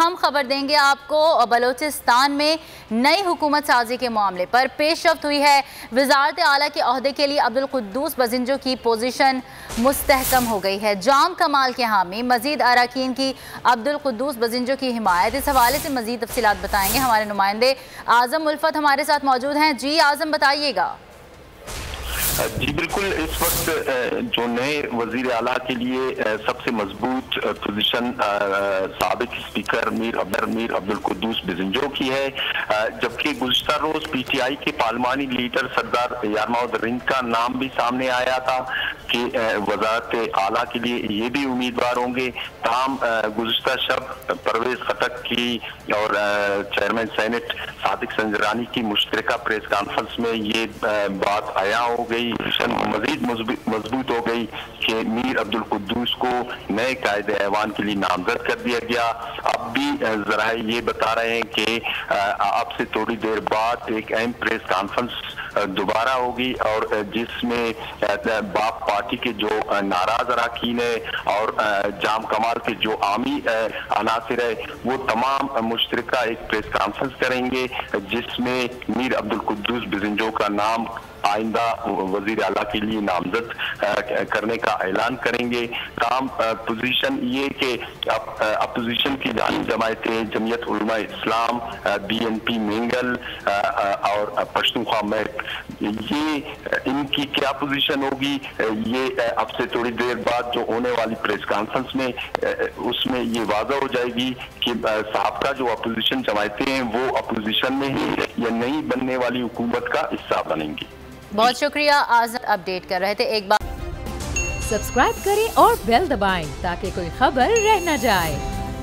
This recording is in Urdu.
ہم خبر دیں گے آپ کو بلوچستان میں نئی حکومت سازی کے معاملے پر پیش رفت ہوئی ہے۔ وزارت اعلیٰ کے عہدے کے لیے عبدالقدوس بزنجو کی پوزیشن مستحکم ہو گئی ہے۔ جام کمال کے حامی مزید اراکین کی عبدالقدوس بزنجو کی حمایت۔ اس حوالے سے مزید تفصیلات بتائیں گے ہمارے نمائندے اعظم الفت ہمارے ساتھ موجود ہیں۔ جی اعظم بتائیے گا۔ جی بالکل، اس وقت جو نئے وزیر اعلیٰ کے لیے سب سے مضبوط پوزیشن سابق اسپیکر میر عبدالقدوس بزنجو کی ہے، جبکہ گزشتہ روز پی ٹی آئی کے پارلیمانی لیڈر سردار یار محمد رند کا نام بھی سامنے آیا تھا کہ وزارت اعلیٰ کے لیے یہ بھی امیدوار ہوں گے۔ تاہم گزشتہ شب پرویز خٹک کی اور چیئرمین سینٹ صادق سنجرانی کی مشترکہ پریس کانفرنس میں یہ بات عیاں ہو گئی، مزید مضبوط ہو گئی کہ میر عبدالقدوس کو نئے قائد ایوان کے لیے نامزد کر دیا گیا۔ اب بھی ذرائع یہ بتا رہے ہیں کہ اب سے تھوڑی دیر بعد ایک اہم پریس کانفرنس دوبارہ ہوگی، اور جس میں باپ پارٹی کے جو ناراض اراکین ہے اور جام کمال کے جو عامی عناصر ہے وہ تمام مشترکہ ایک پریس کانفرنس کریں گے، جس میں میر عبدالقدوس بزنجو کا نام آئندہ وزیر اعلیٰ کے لیے نامزد کرنے کا اعلان کریں گے۔ تاہم پوزیشن یہ کہ اپوزیشن کی جانب جماعتیں جمعیت Ulema Islam, be N P Mengal اور پشتونخوا میک، یہ ان کی کیا پوزیشن ہوگی یہ اب سے تھوڑی دیر بعد جو ہونے والی پریس کانفرنس میں اس میں یہ واضح ہو جائے گی کہ سابقہ جو اپوزیشن جماعتیں ہیں وہ اپوزیشن میں ہی یا نئی بننے والی حکومت کا حصہ بنیں گی۔ بہت شکریہ اعظم، اپڈیٹ کر رہے تھے۔ ایک بار سبسکرائب کریں اور بیل دبائیں تاکہ کوئی خبر رہ نہ جائے۔